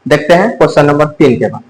देखते हैं question number 3 के बाद।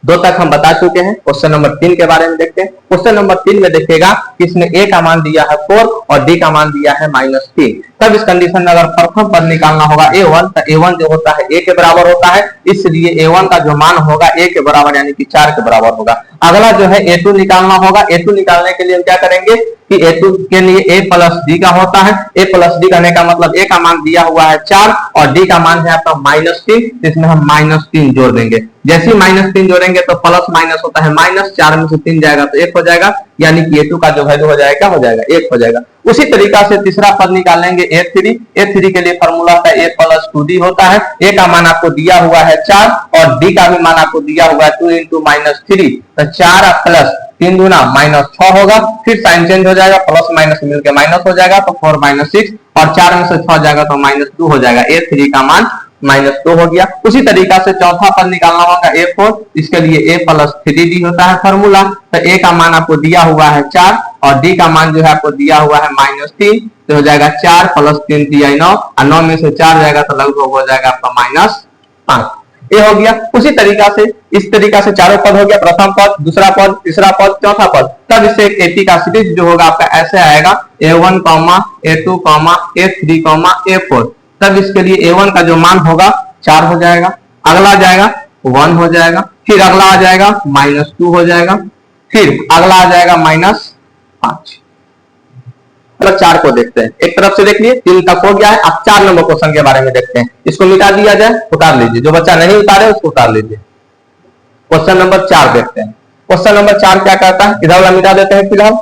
2 तक हम बता चुके हैं, क्वेश्चन नंबर 3 के बारे में देखते हैं। क्वेश्चन नंबर 3 में देखिएगा कि इसमें a का मान दिया है 4 और d का मान दिया है -3। तब इस कंडीशन में अगर प्रथम पद निकालना होगा a1, तो a1 जो होता है a के बराबर होता है, इसलिए a1 का जो मान होगा a के बराबर यानी कि 4 के बराबर होगा। अगला जो है a2 निकालना होगा। a2 निकालने के लिए हम क्या करेंगे कि a2 के लिए a प्लस d का होता है। a प्लस d करने का मतलब a का मान दिया हुआ है 4 और d का मान है आपका -3, इसमें हम -3 जोड़ देंगे। जैसे ही -3 जोड़ेंगे तो प्लस माइनस होता है माइनस, 4 में से 3 जाएगा तो 1 हो जाएगा, यानी कि a2 का जो वैल्यू हो जाएगा 1 हो जाएगा। उसी तरीका से तीसरा पद निकालेंगे a3। a3 के लिए फॉर्मूला होता है a प्लस 2d होता है। a का मान आपको दिया हुआ है 4 और d का भी मान आपको दिया हुआ है 2 इंटू -3, तो 4 प्लस 3 दूना -6 होगा। फिर साइन चेंज हो जाएगा, प्लस माइनस मिलकर माइनस हो जाएगा, तो 4 -6 और 4 में से 6 जाएगा तो -2 हो जाएगा। a3 का मान -2 हो गया। उसी तरीका से चौथा पद निकालना होगा a4। इसके लिए a प्लस 3d होता है फॉर्मूला। तो a का मान आपको दिया हुआ है 4 और d का मान जो है आपको दिया हुआ है -3, तो हो जाएगा 4 प्लस 3 3 9 और 9 में से 4 जाएगा तो लगभग हो जाएगा आपका -5। ये हो गया। उसी तरीका से इस तरीका से चारों पद हो गया, प्रथम पद, दूसरा पद, तीसरा पद, चौथा पद। तब इससे एक एपी का सीरीज जो होगा आपका ऐसे आएगा a1, a2, a3, a4। तब इसके लिए a1 का जो मान होगा 4 हो जाएगा, अगला जाएगा 1 हो जाएगा, फिर अगला आ जाएगा -2 हो जाएगा, फिर अगला आ जाएगा -5। 4 को देखते हैं, एक तरफ से देख लिए 3 तक हो गया है। अब 4 नंबर क्वेश्चन के बारे में देखते हैं। इसको मिटा दिया जाए, उतार लीजिए, जो बच्चा नहीं उतारे उसको उतार लीजिए। क्वेश्चन नंबर 4 देखते हैं। क्वेश्चन नंबर 4 क्या कहता है, इधर वाला मिटा देते हैं फिलहाल।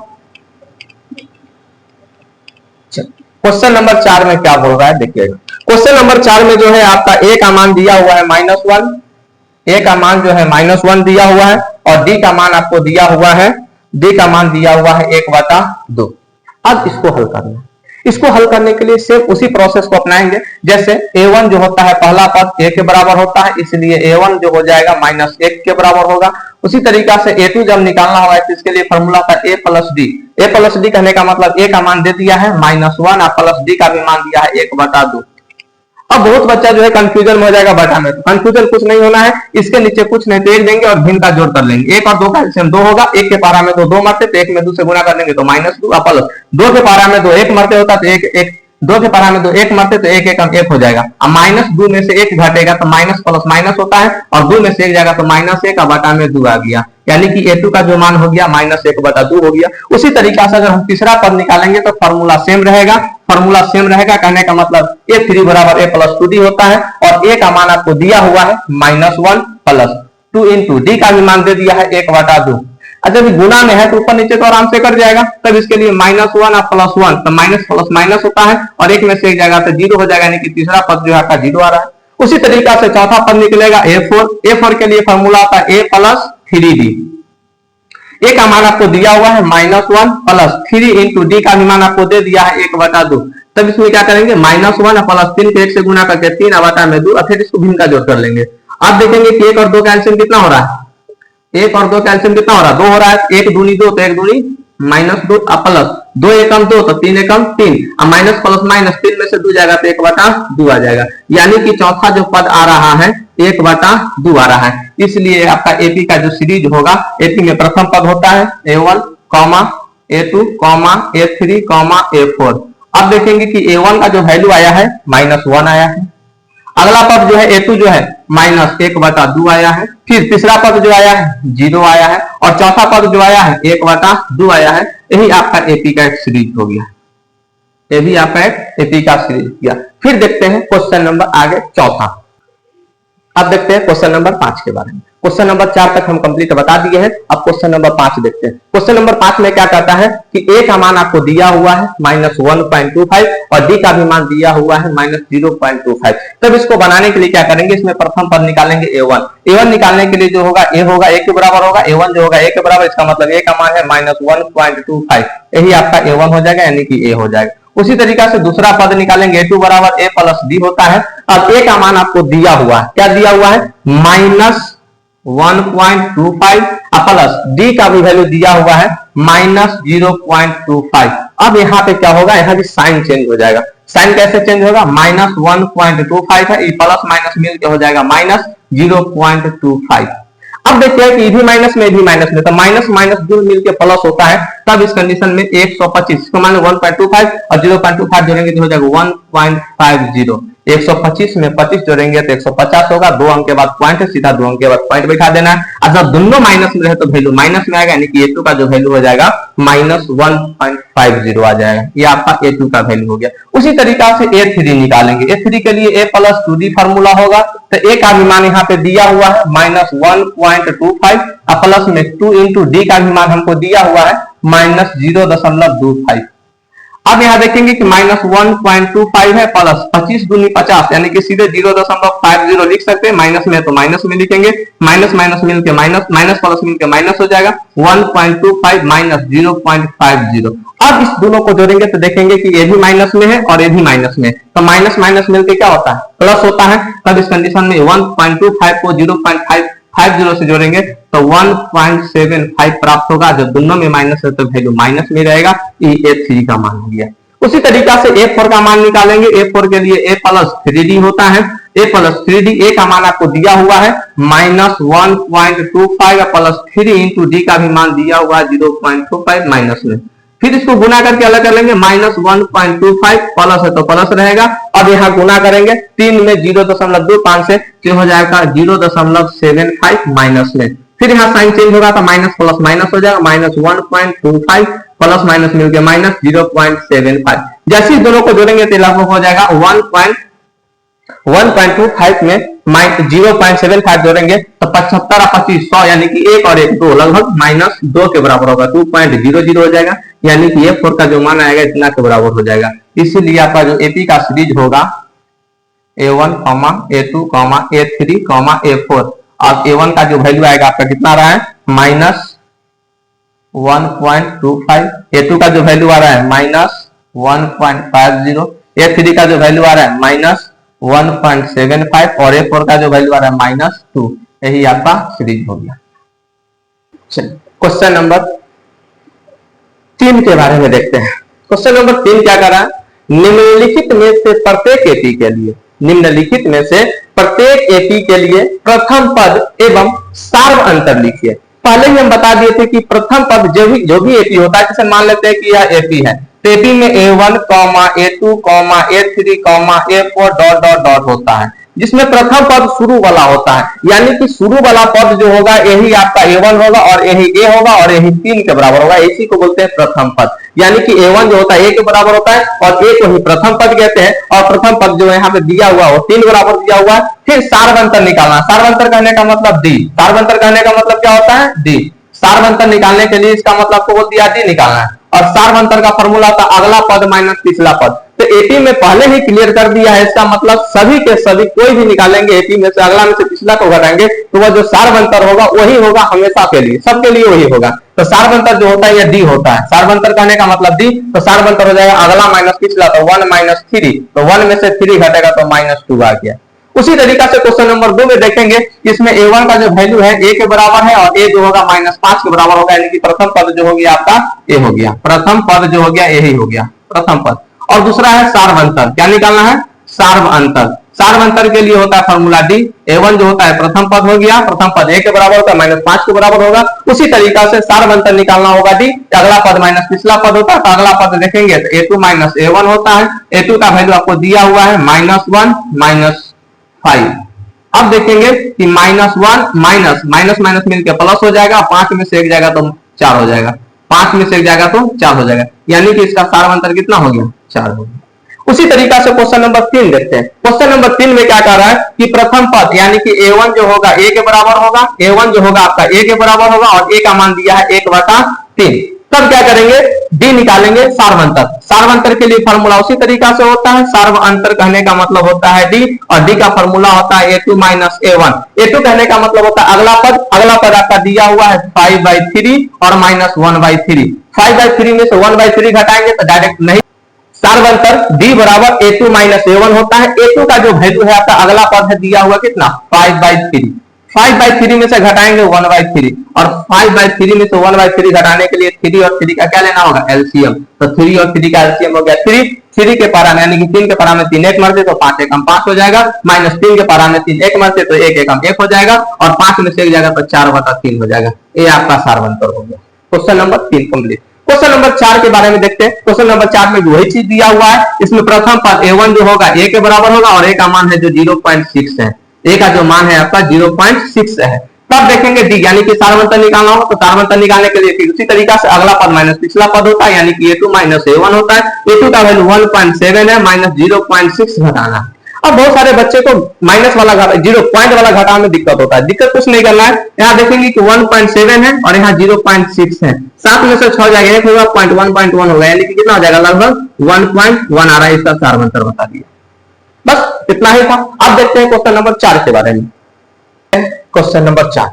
क्वेश्चन नंबर 4 में क्या बोल रहा है देखिएगा। क्वेश्चन नंबर 4 में जो है आपका a का मान दिया हुआ है -1, a का मान जो है -1 दिया हुआ है और d का मान आपको दिया हुआ है, d का मान दिया हुआ है 1/2। अब इसको हल करना है। इसको हल करने के लिए सेम उसी प्रोसेस को अपनाएंगे। जैसे a1 जो होता है पहला पद a के बराबर होता है, इसलिए a1 जो हो जाएगा -1 के बराबर होगा। उसी तरीका से a2 जब निकालना होगा तो इसके लिए फॉर्मूला था a plus D. a plus D कहने का मतलब a का मान दे दिया है -1 और प्लस d का भी मान दिया है 1/2। अब बहुत बच्चा जो है कंफ्यूजन में हो जाएगा बटा में, कंफ्यूजन कुछ नहीं होना है। इसके नीचे कुछ नहीं तो 1 देंगे और भिन्न का जोड़ कर लेंगे। 1 और 2 का एलसीएम 2 होगा, 1 के पारा में 2 मरते तो 1 में 2 से गुना कर लेंगे तो -2 और प्लस 2 के पारा में 2 1 मरते होता तो 1 2 के पारा में 2 1 मरते तो 1 1 1 हो जाएगा। अब -2 में से 1 घटेगा तो माइनस प्लस माइनस होता है और 2 में से 1 जाएगा तो -1 और बटा में 2 आ गया, यानी कि a2 का जो मान हो गया -1/2 हो गया। उसी तरीका से अगर हम तीसरा पद निकालेंगे तो फॉर्मूला सेम रहेगा। फॉर्मूला सेम रहेगा कहने का मतलब a3 बराबर a प्लस 2d होता है और a का मान आपको दिया हुआ है -1 प्लस 2 इंटू d का भी मान दे दिया है 1/2। जब गुना में है तो ऊपर नीचे तो आराम से कर जाएगा। तब इसके लिए -1 और +1 तो माइनस प्लस माइनस होता है और 1 में से 1 जाएगा तो 0 हो जाएगा, यानी कि तीसरा पद जो है आपका 0 आ रहा है। उसी तरीका से चौथा पद निकलेगा a4 के लिए फॉर्मूला आता है a प्लस 3d। a का मान आपको दिया हुआ है -1 प्लस 3 इंटू d का भी मान आपको दे दिया है 1/2। तब इसमें क्या करेंगे -1 और प्लस 3 को 1 से गुना करके 3/2 और फिर इसको भिन्न का जोड़ कर लेंगे। अब देखेंगे कि 1 और 2 का एलसीएम कितना हो रहा है, 1 और 2 का एलसीएम कितना हो रहा है, 2 हो रहा है। 1 दूनी 2 तो 1 दूनी -2 प्लस 2 एकम 2 तो 3 एकम 3 और माइनस प्लस माइनस 3 में से 2 जाएगा तो 1/2 आ जाएगा, यानी कि चौथा जो पद आ रहा है 1/2 आ रहा है। इसलिए आपका एपी का जो सीरीज होगा, एपी में प्रथम पद होता है a1, a2, a3, a4। अब देखेंगे कि a1 का जो वैल्यू आया है -1 आया है। अगला पद जो है a2 जो है -1/2 आया है। फिर तीसरा पद जो आया है 0 आया है और चौथा पद जो आया है 1/2 आया है। यही आपका एपी का एक सीरीज हो गया, ये भी आपका एक एपी का सीरीज किया। फिर देखते हैं क्वेश्चन नंबर आगे चौथा। अब देखते हैं क्वेश्चन नंबर 5 के बारे में। क्वेश्चन नंबर 4 तक हम कंप्लीट बता दिए हैं। अब क्वेश्चन नंबर 5 देखते हैं। क्वेश्चन नंबर 5 में क्या कहता है कि a का मान आपको दिया हुआ है -1.25 और d का भी मान दिया हुआ है -0.25। तब इसको बनाने के लिए क्या करेंगे, इसमें प्रथम पद निकालेंगे a1 निकालने के लिए जो होगा a होगा a के बराबर होगा, a1 जो होगा a के बराबर, इसका मतलब a का मान है -1.25, यही आपका a1 हो जाएगा, यानी कि a हो जाएगा। उसी तरीका से दूसरा पद निकालेंगे a2 बराबर a प्लस d होता है। अब a का मान आपको दिया हुआ है, क्या दिया हुआ है -1.25 प्लस d का भी वैल्यू दिया हुआ है -0.25। अब यहाँ पे क्या होगा, यहाँ भी साइन चेंज हो जाएगा। साइन कैसे चेंज होगा, -1.25 है, प्लस माइनस मिल के हो जाएगा माइनस, 0.25। अब देखिए कि भी माइनस में भी माइनस में, तो माइनस माइनस जो मिलके प्लस होता है, तब इस कंडीशन में 125 को मान लो 1.25 और 0.25 जोड़ेंगे तो हो जाएगा 1.50। 125 में 25 जोड़ेंगे तो 150 होगा, 2 अंक के बाद पॉइंट, सीधा 2 अंक के बाद पॉइंट बैठा देना है। और जब दोनों माइनस में रहे तो वैल्यू माइनस में आएगा, यानी कि A2 का जो वैल्यू हो जाएगा -1.50 आ जाएगा। ये आपका A2 का वैल्यू हो गया। उसी तरीका से A3 निकालेंगे। A3 के लिए A प्लस 2D फार्मूला होगा, तो A का भी मान यहाँ पे दिया हुआ है -1.25 और प्लस में 2 इंटू D का भी मान हमको दिया हुआ है -0.25। अब यहाँ देखेंगे कि -1.25 है, प्लस 25 दूनी 50, यानी कि सीधे 0.50 लिख सकते हैं। माइनस में तो माइनस में लिखेंगे, माइनस माइनस मिल के माइनस, माइनस प्लस मिल के माइनस हो जाएगा 1.25 माइनस 0.50। अब इस दोनों को जोड़ेंगे तो देखेंगे कि ये भी माइनस में है और ये भी माइनस में, तो माइनस माइनस मिलके क्या होता है, प्लस होता है। तब इस कंडीशन में 1.25 को 0.50 से जोड़ेंगे तो 1.75 प्राप्त होगा। जब दोनों में माइनस है तो वैल्यू माइनस में रहेगा। ये A3 का मान हो गया। उसी तरीका से A4 का मान निकालेंगे। A4 के लिए A प्लस 3D होता है। A प्लस 3D, A का मान आपको दिया हुआ है -1.25 प्लस 3 इंटू D का भी मान दिया हुआ है 0.25 माइनस में। फिर इसको गुना करके अलग कर लेंगे, -1.25 प्लस है तो प्लस रहेगा। अब यहाँ गुना करेंगे 3 में 0.25 से, क्या हो जाएगा 0.75 माइनस में। फिर यहाँ साइन चेंज होगा तो माइनस प्लस माइनस हो जाएगा, -1.25 प्लस माइनस मिलकर माइनस 0.75। जैसे ही दोनों को जोड़ेंगे तो लगभग हो जाएगा 1.25 में 0.75 जोड़ेंगे तो 75 और 25 100, यानी कि 1 और 1 2, लगभग -2 के बराबर होगा, 2.00 हो जाएगा। यानी कि A4 का जो मान आएगा इतना के बराबर हो जाएगा। इसीलिए आपका जो AP का सीरीज होगा A1, A2, A3, A4, अब A1 का जो वैल्यू आएगा आपका कितना आ रहा है -1.25, A2 का जो वैल्यू आ रहा है -1.50, A3 का जो वैल्यू आ रहा है -1.75 और A4 का जो वैल्यू आ रहा है -2। यही आपका सीरीज हो गया। चलिए क्वेश्चन नंबर 3 के बारे में देखते हैं। क्वेश्चन नंबर 3 क्या कर रहा है, निम्नलिखित में से प्रत्येक AP के लिए, निम्नलिखित में से प्रत्येक AP के लिए प्रथम पद एवं सार्व अंतर लिखिए। पहले ही हम बता दिए थे कि प्रथम पद जो भी AP होता है, जैसे मान लेते हैं कि यह AP है, तो AP में A1, A2, A3, A4 dot dot dot होता है, जिसमें प्रथम पद शुरू वाला होता है। यानी कि शुरू वाला पद जो होगा यही आपका A1 होगा और यही A होगा और यही 3 के बराबर होगा। इसी को बोलते हैं प्रथम पद। यानी कि A1 जो होता है A के बराबर होता है और A को ही प्रथम पद कहते हैं। और प्रथम पद जो यहाँ पे दिया हुआ वो 3 बराबर दिया हुआ है। फिर सार्वंतर निकालना। सार्वंतर कहने का मतलब D। सार्वंतर कहने का मतलब क्या होता है, D। सार्वंतर निकालने के लिए इसका मतलब को बोल दिया D निकालना है। और सार्वंतर का फॉर्मूला था अगला पद माइनस पिछला पद। तो AP में पहले ही क्लियर कर दिया है। इसका मतलब सभी के सभी कोई भी निकालेंगे AP में से अगला में से पिछला को घटाएंगे तो वह जो सार्वंतर होगा वही होगा हमेशा के लिए, सबके लिए वही होगा। तो सार्वंतर जो होता है यह D होता है। सार्वंतर कहने का मतलब D, तो सार्वंतर हो जाएगा अगला माइनस पिछला, तो 1 - 3, तो 1 में से 3 घटेगा तो -2 आ गया। उसी तरीका से क्वेश्चन नंबर 2 में देखेंगे, इसमें A1 का जो वैल्यू है A के बराबर है और A जो होगा -5 के बराबर होगा। यानी कि प्रथम पद जो हो गया आपका A हो गया, प्रथम पद जो हो गया यही हो गया प्रथम पद। और दूसरा है सार्वंतर। क्या निकालना है, सार्वंतर। सार्वंतर के लिए होता है फॉर्मूला D। A1 जो होता है प्रथम पद हो गया, प्रथम पद A के बराबर होता है, -5 के बराबर होगा। उसी तरीका से सार्वंतर निकालना होगा D। अगला पद माइनस पिछला पद होता है, तो अगला पद देखेंगे तो A2 - A1 होता है। A2 का वैल्यू आपको दिया हुआ है -1 - 5। अब देखेंगे कि -1 माइनस माइनस माइनस मिलकर प्लस हो जाएगा, 5 में से 1 जाएगा तो 4 हो जाएगा, 5 में से 1 जाएगा तो 4 हो जाएगा। यानी कि इसका सार्वंतर कितना हो गया, 4 हो गया। उसी तरीका से क्वेश्चन नंबर 3 देखते हैं। क्वेश्चन नंबर 3 में क्या कह रहा है कि प्रथम पद यानी कि A1 जो होगा A के बराबर होगा, A1 जो होगा आपका A के बराबर होगा और A का मान दिया है 1/3। तब क्या करेंगे, D निकालेंगे सार्वंतर। सार्वंतर के लिए फॉर्मूला उसी तरीका से होता है। सार्वंतर कहने का मतलब होता है D और D का फॉर्मूला होता है A2 - A1। A2 कहने का मतलब होता है अगला पद आपका दिया हुआ है 5/3 और -1/3। 5/3 में से 1/3 घटाएंगे तो डायरेक्ट नहीं। सार्वंतर D बराबर A2 - A1 होता है। A2 का जो वैल्यू है आपका अगला पद है दिया हुआ कितना 5/3। 5/3 में से घटाएंगे 1/3 और 5/3 में से 1/3 घटाने के लिए 3 और 3 का क्या लेना होगा एलसीएम। तो 3 और 3 का एलसीएम हो गया 3 के पारा में यानी कि 3 के पारा में 3 1 मरते तो 5 एकम 5 हो जाएगा, माइनस 3 के पारा में 3 1 मरते तो 1 एकम 1 हो जाएगा और 5 में से 1 जाएगा तो 4/3 हो जाएगा। ये आपका सारवंतर हो गया। Question number 3 complete. Question number 4 के बारे में देखते हैं। क्वेश्चन नंबर 4 में वही चीज दिया हुआ है। इसमें प्रथम पद a1 जो होगा a के बराबर होगा और a का मान है जो 0.6 है। a का जो मान है आपका 0.6 है। तब देखेंगे डी यानी कि सारवंतर निकालना हो तो सारवंतर निकालने के लिए उसी तरीका से अगला पद माइनस पिछला पद होता है यानी कि a2 माइनस a1 होता है। a2 का वैल्यू 1.7 है माइनस 0.6 घटाना है। अब बहुत सारे बच्चे को माइनस वाला घटा 0 पॉइंट वाला घटाने में दिक्कत होता है। दिक्कत कुछ नहीं करना है। यहाँ देखेंगे कि 1.7 है और यहाँ 0.6 है। 7 में से 6 जाएगा 1 होगा 0.1 होगा यानी कि कितना हो जाएगा लगभग 1.1 आ रहा है। इसका सारवंतर बता दिया। बस इतना ही था। अब देखते हैं क्वेश्चन नंबर 4 के बारे में। Question number 4।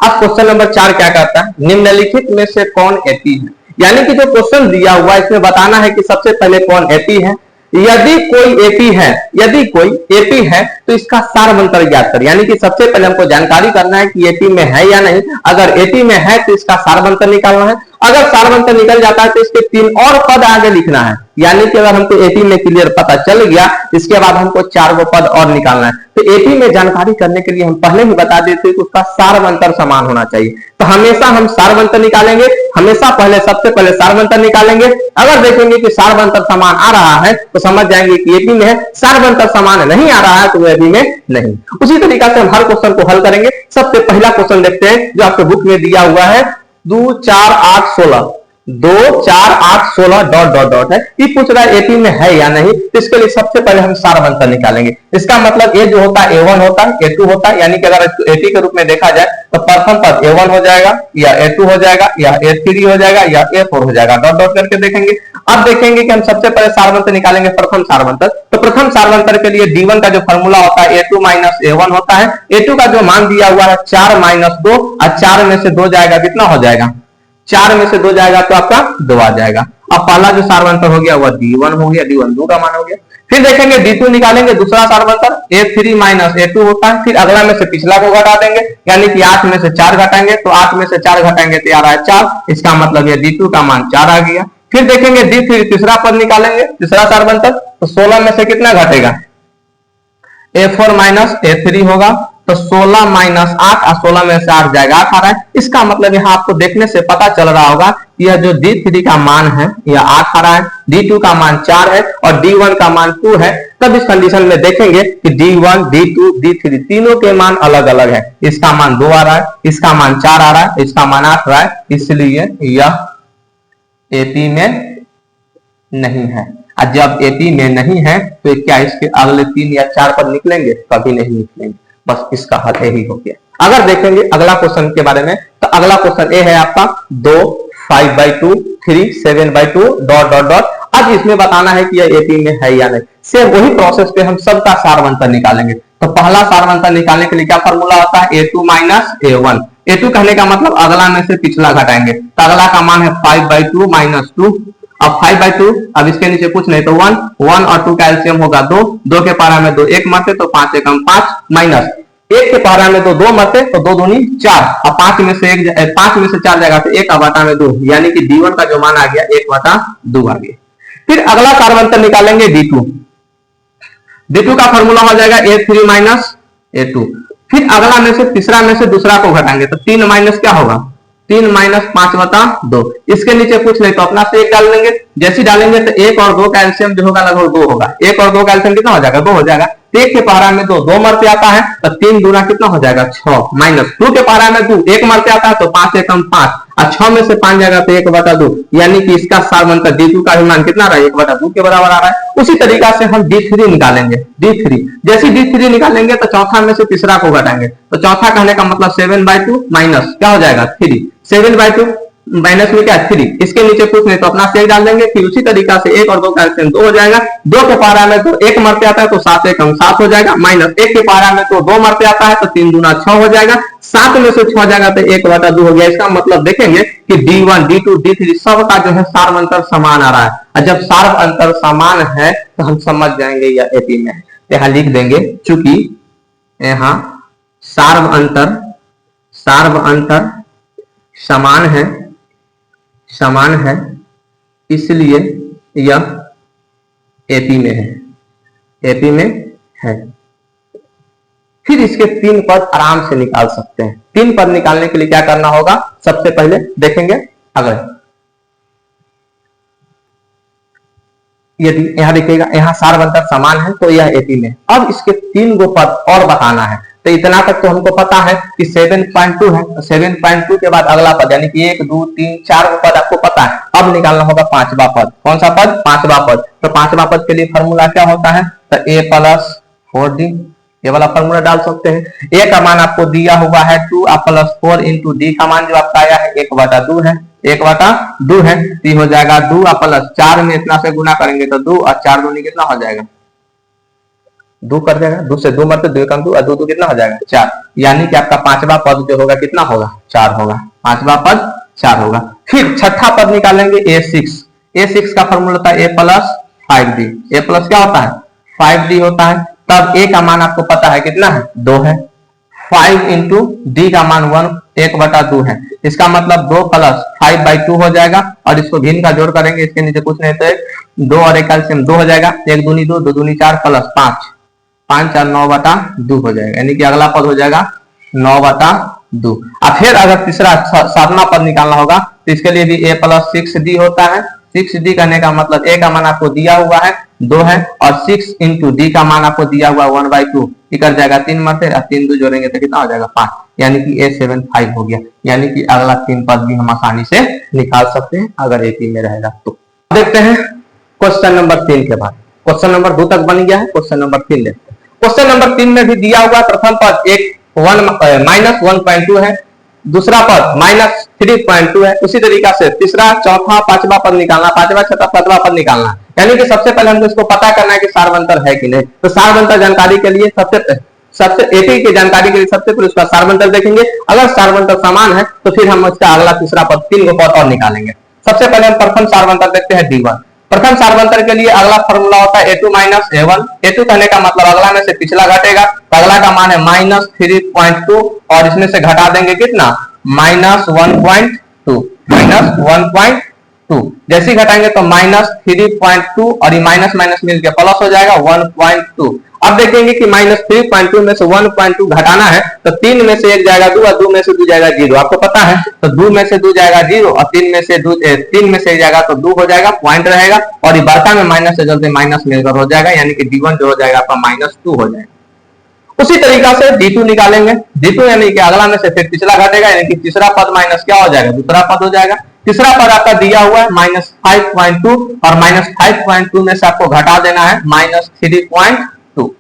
अब क्वेश्चन नंबर 4 क्या कहता है, निम्नलिखित में से कौन एपी है। यानी कि जो क्वेश्चन दिया हुआ है इसमें बताना है कि सबसे पहले कौन एपी है। यदि कोई एपी है तो इसका सारवंतर ज्ञात कर। यानी कि सबसे पहले हमको जानकारी करना है कि एपी में है या नहीं। अगर एपी में है तो इसका सारवंतर निकालना है। अगर सारवंतर निकल जाता है तो इसके 3 और पद आगे लिखना है। यानी कि अगर हमको एपी में क्लियर पता चल गया इसके बाद हमको 4 गो पद और निकालना है। तो एपी में जानकारी करने के लिए हम पहले ही बता देते हैं कि उसका सारवंतर समान होना चाहिए। तो हमेशा हम सारवंतर निकालेंगे, हमेशा सबसे पहले सारवंतर निकालेंगे। अगर देखेंगे कि सारवंतर समान आ रहा है तो समझ जाएंगे कि एपी में है। सारवंतर समान नहीं आ रहा है तो एपी में नहीं। उसी तरीका से हम हर क्वेश्चन को हल करेंगे। सबसे पहला क्वेश्चन देखते हैं जो आपके बुक में दिया हुआ है 2 4 8 16 2 4 8 16 डॉट डॉट डॉट है। ये पूछ रहा है एपी में है या नहीं। तो इसके लिए सबसे पहले हम सारवंतर निकालेंगे। इसका मतलब ए जो होता है a1 होता है a2 होता है। यानी कि अगर एपी के रूप में देखा जाए तो प्रथम पद a1 हो जाएगा या a2 हो जाएगा या a3 हो जाएगा या a4 हो जाएगा। डॉट डॉट करके देखेंगे। अब देखेंगे कि हम सबसे पहले सारवंतर निकालेंगे प्रथम सारवंतर। तो प्रथम सारवंतर के लिए d1 का जो फॉर्मूला होता है a2 माइनस a1 होता है। a2 का जो मान दिया हुआ है 4 माइनस 2 और 4 में से 2 जाएगा कितना हो जाएगा 4 में से 2 जाएगा तो आपका 2 आ जाएगा। अब पहला जो सारवंतर हो गया वह d1 हो गया, d1 2 का मान हो गया। फिर देखेंगे d2 निकालेंगे दूसरा सारवंतर a3 माइनस a2 होता है। फिर अगला में से पिछला को घटा देंगे यानी कि 8 में से 4 घटाएंगे तो 8 में से 4 घटाएंगे तो आ रहा है 4। इसका मतलब ये d2 का मान 4 आ गया। फिर देखेंगे d3 तीसरा पद निकालेंगे तीसरा सारवंतर तो 16 में से कितना घटेगा a4 माइनस a3 होगा। तो 16 माइनस 8 और 16 में से 8 जाएगा 8 आ रहा है। इसका मतलब यहाँ आपको देखने से पता चल रहा होगा कि यह जो d3 का मान है यह 8 आ रहा है, d2 का मान 4 है और d1 का मान 2 है। तब इस कंडीशन में देखेंगे कि d1 d2 d3 तीनों के मान अलग अलग है। इसका मान 2 आ रहा है, इसका मान 4 आ रहा है, इसका मान 8 आ रहा है। इसलिए यह एपी में नहीं है। और जब एपी में नहीं है तो क्या इसके अगले 3 या 4 पद निकलेंगे? कभी नहीं निकलेंगे। बस इसका हल यही हो गया। अगर देखेंगे अगला क्वेश्चन के बारे में तो अगला क्वेश्चन ए है आपका 2 5/2 3 7/2 डॉट डॉट डॉट। अब इसमें बताना है कि यह एपी में है या नहीं। सेम वही प्रोसेस पे हम सबका सारवंतर निकालेंगे। तो पहला सारवंतर निकालने के लिए क्या फॉर्मूला होता है a2 माइनस a1। a2 कहने का मतलब अगला में से पिछला घटाएंगे तो अगला का मान है 5/2 माइनस 2। अब 5/2 अब इसके नीचे कुछ नहीं तो 1 और 2 का एलसीएम होगा 2 के पारा में 2 1 मरते तो 5 एकम 5 माइनस 1 के पारा में 2 मरते तो 2 दूनी 4। अब 5 में से 4 जाएगा तो 1/2 यानी कि d1 का जो मान आ गया 1/2 आ गया। फिर अगला सारवंतर निकालेंगे d2 का फॉर्मूला हो जाएगा a3 माइनस a2। फिर अगला में से तीसरा में से दूसरा को घटाएंगे तो 3 माइनस क्या होगा 3 माइनस 5/2। इसके नीचे कुछ नहीं तो अपना से 1 डाल देंगे। जैसे डालेंगे तो 1 और 2 का एलसीएम जो होगा लगभग 2 होगा। 1 और 2 का एलसीएम कितना हो जाएगा 2 हो जाएगा। 1 के पारा में 2 मरते आता है तो 3 दूना कितना हो जाएगा 6 माइनस 2 के पारा में 2 1 मरते आता है तो 5 एकम 5 और 6 में से 5 जाएगा तो 1/2 यानी कि इसका सारवंतर d2 का भी मान कितना रहा है 1/2 के बराबर आ रहा है। उसी तरीका से हम d3 निकालेंगे। d3 जैसे d3 निकालेंगे तो चौथा में से तीसरा को घटाएंगे तो चौथा कहने का मतलब 7/2 माइनस क्या हो जाएगा 3 7/2 माइनस में क्या 3। इसके नीचे कुछ नहीं तो अपना से 1 डाल देंगे। फिर उसी तरीका से 1 और 2 का एलसीएम 2 हो जाएगा। 2 के पारा में तो 1 मरते आता है तो 7 एकम 7 हो जाएगा माइनस 1 के पारा में तो 2 मरते आता है तो 3 दूना 6 हो जाएगा। 7 में से 6 जाएगा तो 1/2 हो गया। इसका मतलब देखेंगे कि d1 d2 d3 सब का जो है सारवंतर समान आ रहा है। और जब सारवंतर समान है तो हम समझ जाएंगे यह एपी में है। यहाँ लिख देंगे चूंकि यहाँ सार्व अंतर समान है इसलिए यह एपी में है। फिर इसके 3 पद आराम से निकाल सकते हैं। 3 पद निकालने के लिए क्या करना होगा, सबसे पहले देखेंगे अगर यदि यहां देखिएगा यहाँ सार्व अंतर समान है तो यह एपी में। अब इसके 3 गो पद और बताना है, तो इतना तक तो हमको पता है कि 7.2 है, तो 7.2 के बाद अगला पद यानी कि 1 2 3 4 गो पद आपको पता है। अब निकालना होगा 5वां पद। कौन सा पद, 5वां पद। तो 5वां पद के लिए फॉर्मूला क्या होता है, तो a + 4d, ये वाला फॉर्मूला डाल सकते हैं। a का मान आपको दिया हुआ है 2 + 4 × d का मान जो आपका आया है 1/2 है, 1/2 है। ये हो जाएगा 2 + 4 में इतना से गुना करेंगे तो 2 और 4 दूनी कितना हो जाएगा, 2 कर देगा। 2 से 2 मरते 2 कम 2 और 2 कितना हो जाएगा 4, यानी कि आपका 5वां पद जो होगा कितना होगा, 4 होगा। 5वां पद 4 होगा। फिर 6ठा पद निकालेंगे a6 का फॉर्मूला होता है a + 5d। a प्लस क्या होता है, 5d होता है। तब a का मान आपको पता है कितना है, 2 है। 5 × d का मान 1/2 है। इसका मतलब 2 + 5/2 हो जाएगा। और इसको भिन्न का जोड़ करेंगे, इसके नीचे कुछ नहीं तो 2 और 1 कैल्सियम 2 हो जाएगा। 1 दूनी 2, 2 दूनी 4 + 5, 5 4 9/2 हो जाएगा, यानी कि अगला पद हो जाएगा 9/2। और फिर अगर तीसरा 7वां पद निकालना होगा तो इसके लिए भी a + 6d होता है। 6d करने का मतलब a का मान आपको दिया हुआ है 2 है, और 6 × d का मान आपको दिया हुआ 1/2, कर जाएगा 3 मरते और 3 2 जोड़ेंगे तो कितना हो जाएगा 5, यानी कि a75 हो गया। यानी कि अगला 3 पद भी हम आसानी से निकाल सकते हैं अगर एपी में रहेगा तो। देखते हैं क्वेश्चन नंबर 3 के बाद। क्वेश्चन नंबर 2 तक बन गया है, क्वेश्चन नंबर 3 देखते हैं। क्वेश्चन नंबर 3 में भी दिया हुआ प्रथम पद -1.2 है, दूसरा पद -3.2 है। उसी तरीका से तीसरा, चौथा, 5वां पद निकालना, 5वां, 6वां, 7वां पद निकालना। यानी कि सबसे पहले हमको इसको पता करना है कि सार्वंतर है कि नहीं। तो सार्वंतर जानकारी के लिए सबसे एपी की जानकारी के लिए सबसे पहले उसका सार्वंतर देखेंगे। अगर सार्वंतर समान है तो फिर हम उसका अगला तीसरा पद 3 गो पद और निकालेंगे। सबसे पहले हम प्रथम सार्वंतर देखते हैं d1। प्रथम सार्वंतर के लिए अगला फॉर्मूला होता है a2 - a1। a2 कहने का मतलब अगला में से पिछला घटेगा, तो अगला का मान है -3.2 और इसमें से घटा देंगे कितना, -1.2, -1.2। जैसे ही घटाएंगे तो -3.2 और ये माइनस माइनस मिलकर प्लस हो जाएगा 1.2। अब देखेंगे कि -3.2 में से 1.2 घटाना है तो 3 में से 1 जाएगा 2 और 2 में से 2 जाएगा 0। आपको पता है, तो 2 में से 2 जाएगा 0 और 3 में से 1 जाएगा तो 2 हो जाएगा, पॉइंट रहेगा। और ये बड़का में माइनस से चलते माइनस मिलकर हो जाएगा, यानी कि d1 जो हो जाएगा आपका -2 हो जाएगा। उसी तरीका से d2 निकालेंगे। d2 यानी कि अगला में से फिर पिछला घटेगा, यानी कि तीसरा पद माइनस क्या हो जाएगा, दूसरा पद हो जाएगा। तीसरा पद आपका दिया हुआ है -5.2 और -5.2 में से आपको घटा देना है -3.2।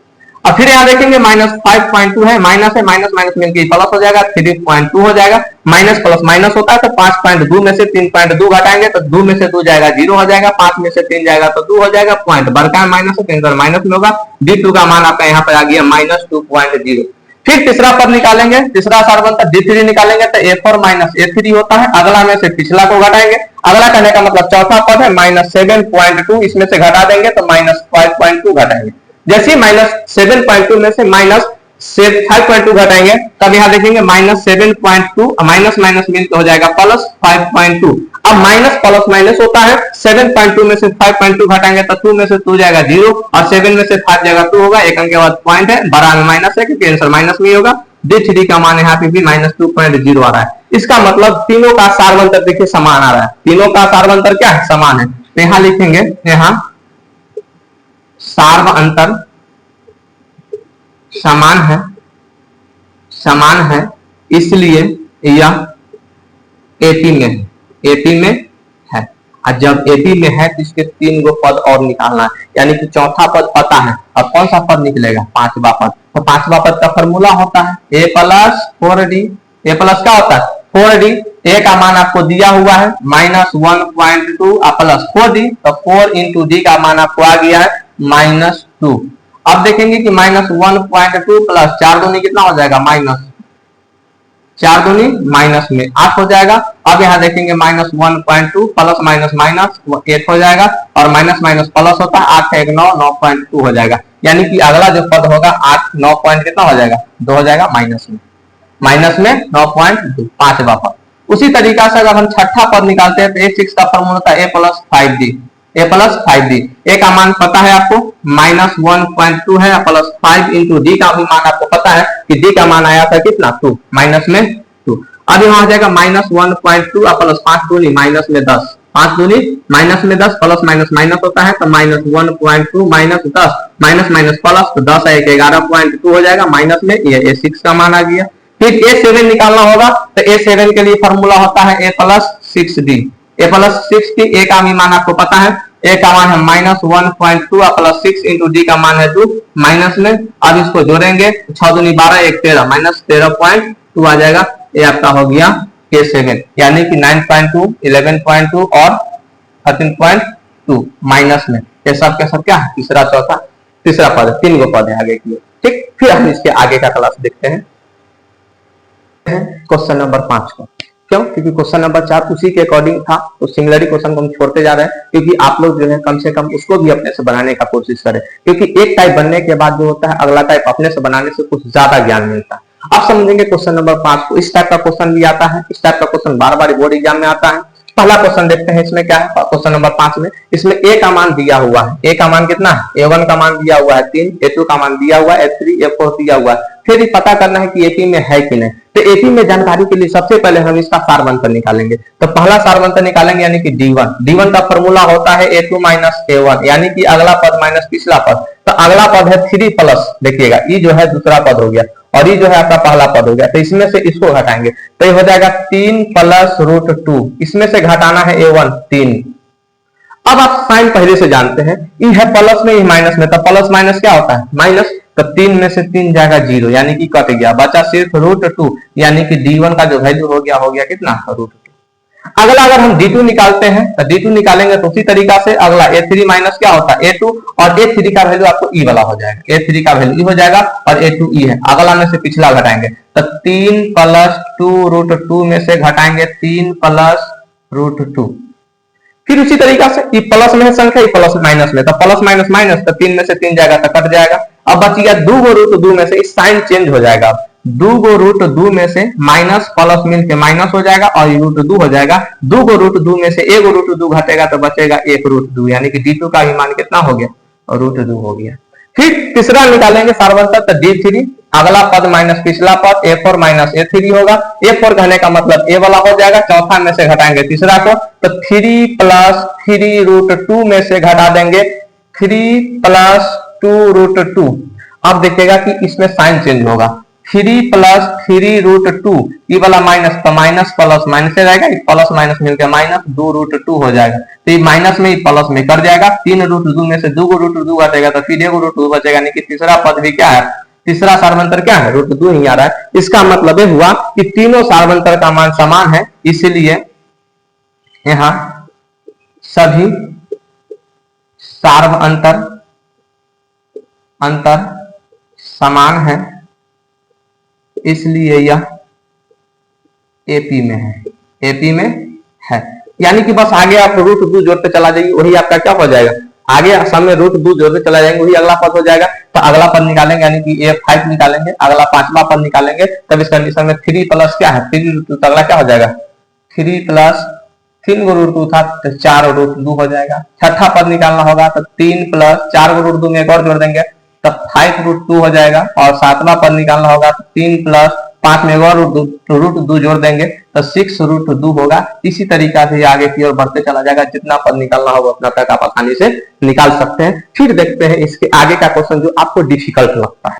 अब फिर यहाँ देखेंगे -5.2 है, माइनस है, माइनस माइनस मिलकर प्लस हो जाएगा, 3.2 हो जाएगा। माइनस प्लस माइनस होता है तो 5.2 में से 3.2 घटाएंगे तो 2 में से 2 जाएगा 0 हो जाएगा, 5 में से 3 जाएगा तो 2 हो जाएगा, पॉइंट बड़का माइनस है तो माइनस में होगा। d2 का मान आपका यहाँ पर आ गया -2.0। फिर तीसरा पद निकालेंगे, तीसरा सार्वंतर d3 निकालेंगे तो a4 - a3 होता है। अगला में से पिछला को घटाएंगे, अगला करने का मतलब चौथा पद है -7.2, इसमें से घटा देंगे तो -5.2 घटाएंगे। जैसे -7.2 में से -5.2 घटाएंगे तब यहाँ देखेंगे -7.2 माइनस माइनस मिलकर हो जाएगा +5.2। अब माइनस प्लस माइनस होता है, 7.2 में से 5.2 घटाएंगे तो 2 में से 2 जाएगा 0 और 7 में से 5 जाएगा 2 होगा, एक अंक के बाद पॉइंट है, बड़ा में माइनस है क्योंकि आंसर माइनस में होगा। d3 का मान यहाँ पे भी -2.0 आ रहा है। इसका मतलब तीनों का सार्वंतर देखिए समान आ रहा है, तीनों का सार्वंतर क्या है, समान है। तो यहाँ लिखेंगे, यहाँ सार्वंतर समान है इसलिए यह एपी में है, एपी में है। और जब एपी में है तो इसके 3 गो पद और निकालना है, यानी कि चौथा पद पता है। अब कौन सा पद निकलेगा, 5वां पद। तो 5वां पद का फॉर्मूला होता है a + 4d। a प्लस क्या होता है, 4d। a का मान आपको दिया हुआ है -1.2 प्लस 4d, तो 4 × d का मान आपको आ गया है -2। अब देखेंगे कि -1.2 प्लस 4 दूनी कितना हो जाएगा, -4 दूनी माइनस में 8 हो जाएगा। अब यहाँ देखेंगे -1.2 प्लस माइनस माइनस 8 हो जाएगा और माइनस माइनस प्लस होता है, 8 1 9, 9.2 हो जाएगा। यानी कि अगला जो पद होगा 8 9 पॉइंट कितना हो जाएगा 2 हो जाएगा माइनस में 9.2 पांचवा पद। उसी तरीका से अगर हम छठा पद निकालते हैं तो A6 का फॉर्मूला होता है a प्लस 5d। ए का मान पता है आपको -1.2 है प्लस 5 इंटू डी का भी मान आपको पता है कि डी का मान आया था कितना 2 माइनस में 2। अब यहाँ आ जाएगा -1.2 प्लस 5 दूनी माइनस में 10 5 दूनी माइनस में 10 प्लस माइनस माइनस होता है तो -1.2 माइनस 10 माइनस माइनस प्लस तो 10 है 11.2 हो जाएगा माइनस में ये A6 का मान आ गया। फिर A7 निकालना होगा तो A7 के लिए फॉर्मूला होता है a plus 6d। A plus 6d ए का भी मान आपको पता है ए का मान है -1.2 प्लस 6 इंटू डी का मान है 2 माइनस में। अब इसको जोड़ेंगे 6 दूनी 12 1 13 माइनस 13.2 आ जाएगा। ये आपका हो गया A7 यानी कि 9.2 11.2 और 13.2 माइनस में। ये सब के सब क्या है तीसरा पद 3 गो पद है आगे के लिए। ठीक, फिर हम इसके आगे का क्लास देखते हैं क्वेश्चन नंबर 5 को। क्यों? क्योंकि क्वेश्चन नंबर 4 उसी के अकॉर्डिंग था तो सिमिलरिटी क्वेश्चन को हम छोड़ते जा रहे हैं क्योंकि आप लोग जो है कम से कम उसको भी अपने से बनाने का कोशिश करें क्योंकि एक टाइप बनने के बाद जो होता है अगला टाइप अपने से बनाने से कुछ ज्यादा ज्ञान मिलता है। आप समझेंगे क्वेश्चन नंबर 5 को। इस टाइप का क्वेश्चन भी आता है, इस टाइप का क्वेश्चन बार बार बोर्ड एग्जाम में आता है। पहला क्वेश्चन देखते हैं इसमें क्या है। क्वेश्चन नंबर 5 में इसमें ए का मान दिया हुआ है, ए का मान कितना है A1 का मान दिया हुआ है 3, A2 का मान दिया हुआ है A3 A4 दिया हुआ है। फिर ये पता करना है कि AP में है कि नहीं। तो AP में जानकारी के लिए सबसे पहले हम इसका सार मंत्र निकालेंगे। तो पहला सार मंत्र निकालेंगे यानी कि D1 का फॉर्मूला होता है A2 माइनस A1 यानी कि अगला पद माइनस पिछला पद। तो अगला पद है 3 प्लस, देखिएगा ये जो है दूसरा पद हो गया और ये जो है आपका पहला पद हो गया। तो इसमें से इसको घटाएंगे तो ये हो जाएगा 3 प्लस √2। इसमें से घटाना है A1 3। अब आप साइन पहले से जानते हैं, ये है प्लस में ये माइनस में। तो प्लस माइनस क्या होता है माइनस। तो 3 में से 3 जाएगा 0 यानी कि कट गया, बचा सिर्फ √2 यानी कि D1 का जो वैल्यू हो गया कितना √2। अगला अगर हम D2 निकालते हैं तो D2 निकालेंगे तो उसी तरीका से अगला A3 माइनस क्या होता है A2 और A3 का वैल्यू आपको E वाला हो जाएगा, A3 का वैल्यू E हो जाएगा और A2 E है। अगला में से पिछला घटाएंगे तो 3 प्लस 2√2 में से घटाएंगे 3 प्लस √2। फिर उसी तरीका से ये प्लस में है संख्या, ये प्लस माइनस में। तो प्लस माइनस माइनस तो 3 में से 3 जाएगा तो कट जाएगा। अब बच गया 2√2 में से इस साइन चेंज हो जाएगा। 2√2 में से माइनस प्लस मिल के माइनस हो जाएगा और √2 हो जाएगा। 2√2 में से 1√2 घटेगा तो बचेगा 1√2 यानी कि D2 का भी मान कितना हो गया √2 हो गया। फिर तीसरा निकालेंगे सारवंतर तो D3 अगला पद माइनस पिछला पद A4 माइनस A3 होगा। A4 कहने का मतलब A वाला हो जाएगा। चौथा में से घटाएंगे तीसरा को तो 3 प्लस 3√2 में से घटा देंगे 3 प्लस 2√2। अब देखिएगा कि इसमें साइन चेंज होगा 3 प्लस 3√2 ये वाला माइनस तो माइनस प्लस माइनस से जाएगा, प्लस माइनस मिलकर माइनस 2√2 हो जाएगा। तो ये माइनस में प्लस में कर जाएगा। 3√2 में से 2√2 घटेगा तो फिर 1√2 बचेगा यानी कि तीसरा पद भी क्या है, तीसरा सारवंतर क्या है √2 ही आ रहा है। इसका मतलब ये हुआ कि तीनों सारवंतर का मान समान है, इसलिए यहाँ सभी सार्वअंतर समान है, इसलिए यह AP में है। यानी कि बस आगे आप √2 जोड़ते चला जाइए, वही आपका क्या हो जाएगा, आगे सामने √2 जोड़ते चला जाएंगे वही अगला पद हो जाएगा। तो अगला पद निकालेंगे यानी कि A5 निकालेंगे, अगला पांचवा पद निकालेंगे तब इस कंडीशन में 3 प्लस क्या है 3√2 तो अगला क्या हो जाएगा 3 प्लस 3√2 था तो 4√2 हो जाएगा। छठा पद निकालना होगा तो 3 प्लस 4√2 में एक और जोड़ देंगे तब 5√2 हो जाएगा। और सातवां पद निकालना होगा तो 3 प्लस 5 में एक और √2 जोड़ देंगे तो 6√2 होगा। इसी तरीका से आगे की ओर बढ़ते चला जाएगा। जितना पद निकालना होगा उतना तक आप आसानी से निकाल सकते हैं। फिर देखते हैं इसके आगे का क्वेश्चन जो आपको डिफिकल्ट लगता है।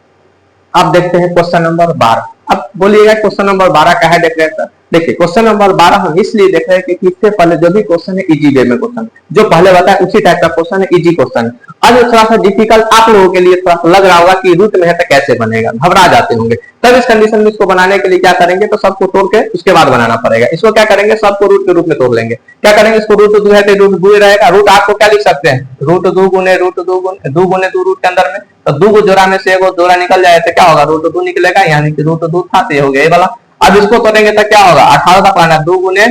अब देखते हैं क्वेश्चन नंबर 12। अब बोलिएगा क्वेश्चन नंबर 12 क्या है देख रहे हैं सर। देखिए क्वेश्चन नंबर 12 हम इसलिए देख रहे हैं क्योंकि इससे पहले जो भी क्वेश्चन है इजी वे में क्वेश्चन जो पहले बताया उसी टाइप का क्वेश्चन है, इजी क्वेश्चन है। अब थोड़ा सा डिफिकल्ट आप लोगों के लिए थोड़ा सा लग रहा होगा कि रूट में है तो कैसे बनेगा, घबरा जाते होंगे। तब इस कंडीशन में इसको बनाने के लिए क्या करेंगे तो सबको तोड़ के उसके बाद बनाना पड़ेगा। इसको क्या करेंगे सबको रूट के रूप में तोड़ लेंगे। क्या करेंगे इसको √2 है तो √2 रहेगा। रूट आपको क्या लिख सकते हैं √2 गुने √2 गुने 2 रूट के अंदर में तो 2 को जोड़ा में से 1 जोड़ा निकल जाए तो क्या होगा √2 निकलेगा यानी कि √2 था तो ये हो गया ये वाला। अब इसको करेंगे तो क्या होगा 18 तक लाना 2 गुने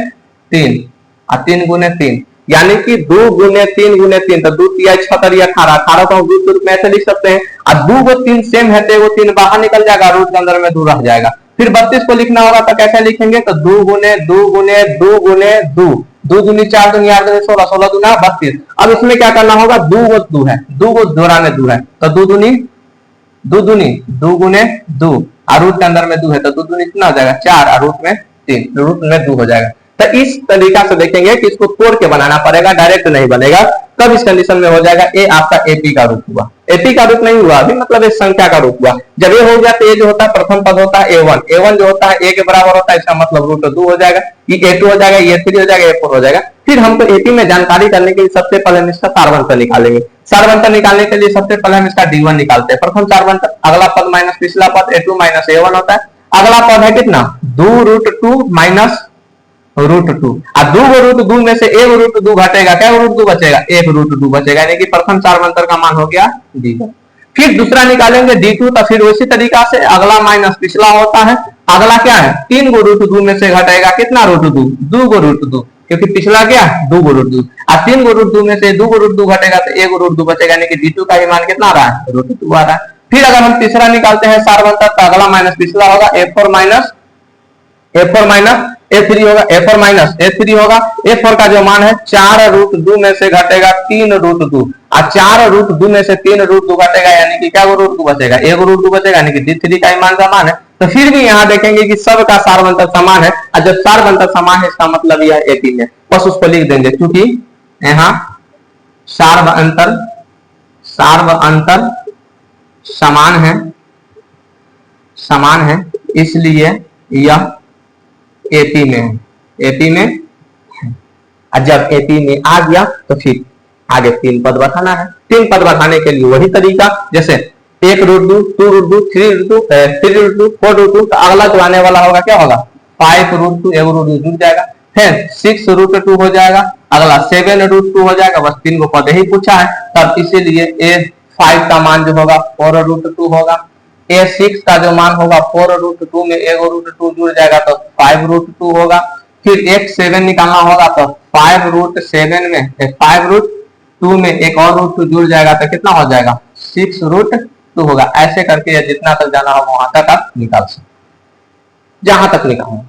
3 और 3 गुने 3 यानी कि 2 गुने 3 गुने 3 तो 2 तिया 6 तरिया 18, 18 को हम रूट के रूप में ऐसे लिख सकते हैं। और 2 को 3 सेम है तो वो 3 बाहर निकल जाएगा, रूट के अंदर में 2 रह जाएगा। फिर 32 को लिखना होगा तो कैसे लिखेंगे, तो 2 गुने 2 गुने 2 गुने 2, 2 दूनी 4 दूनी 8 दूनी 16, 16 दूना 32। अब इसमें क्या करना होगा, 2 गो 2 है, 2 गो जोड़ा में 2 है तो 2 दूनी 2 गुने 2 और रूट के अंदर में 2 है तो 2 दूनी कितना हो जाएगा 4 और रूट में 3, रूट में 2 हो जाएगा। तो इस तरीका से देखेंगे कि इसको तोड़ के बनाना पड़ेगा, डायरेक्ट नहीं बनेगा। तब इस कंडीशन में हो जाएगा ए आपका एपी का रूप हुआ। एपी का रूप नहीं हुआ अभी, मतलब इस संख्या का रूप हुआ। जब ये हो गया तो ये जो होता है प्रथम पद होता है a1, a1 जो होता है a के बराबर होता है, इसका मतलब रूट 2 हो जाएगा, ये a2 हो जाएगा, ये 3 हो जाएगा, ये 4 हो जाएगा। फिर हमको एपी में जानकारी करने के लिए सबसे पहले हम इसका सारवंतर निकालेंगे। सारवंतर निकालने के लिए सबसे पहले हम इसका d1 निकालते हैं। प्रथम सारवंतर, अगला पद माइनस पिछला पद, a2 माइनस a1 होता है। अगला पद है कितना 2√2 माइनस √2, और 2 √2 में से 1 √2 घटेगा, क्या √2 बचेगा, 1 √2 बचेगा, यानी कि प्रथम सारवंतर का मान हो गया d1। फिर दूसरा निकालेंगे d2, तो फिर उसी तरीका से अगला माइनस पिछला होता है। अगला क्या है 3 √2 में से घटेगा कितना √2, 2 √2, क्योंकि पिछला क्या 2 √2, और 3 √2 में से 2 √2 घटेगा तो 1 √2 बचेगा, यानी कि d2 का ही मान कितना आ रहा है √2 आ रहा है। फिर अगर हम तीसरा निकालते हैं सारवंतर, तो अगला माइनस पिछला होगा, a4 माइनस a3 होगा, a4 माइनस a3 होगा। a4 का जो मान है 4√2 में से घटेगा 3 √2, और 4√2 में से 3 √2 घटेगा, यानी कि क्या √2 बचेगा, 1 √2 बचेगा, यानी कि d3 का मान समान है। तो फिर भी यहाँ देखेंगे कि सबका सारवंतर समान है, और जब सारवंतर समान है इसका मतलब यह एपी है, बस उसको लिख देंगे, क्योंकि यहाँ सारवंतर समान है इसलिए यह एपी में है, एपी में है। और जब एपी में आ गया तो फिर आगे 3 पद बढ़ाना है। 3 पद बढ़ाने के लिए वही तरीका, जैसे 1 √2, 2 √2, 3 √2, 3 √2, 4 √2, तो अगला जो आने वाला होगा क्या होगा 5 √2, 1 √2 जुड़ जाएगा। फिर 6 √2 हो जाएगा, अगला 7 √2 हो जाएगा, बस 3 को पद ही पूछा है, तब इसीलिए a5 का मान जो होगा 4 √2 होगा। a6 का जो मान होगा 4 √2 में 1 √2 जुड़ जाएगा तो 5 √2 होगा। फिर एक 7 निकालना होगा तो 5 √7 में 5 √2 में एक और √2 जुड़ जाएगा तो कितना हो जाएगा 6 √2 होगा। ऐसे करके जितना तक जाना होगा वहां तक आप निकाल सकते, जहां तक निकालना।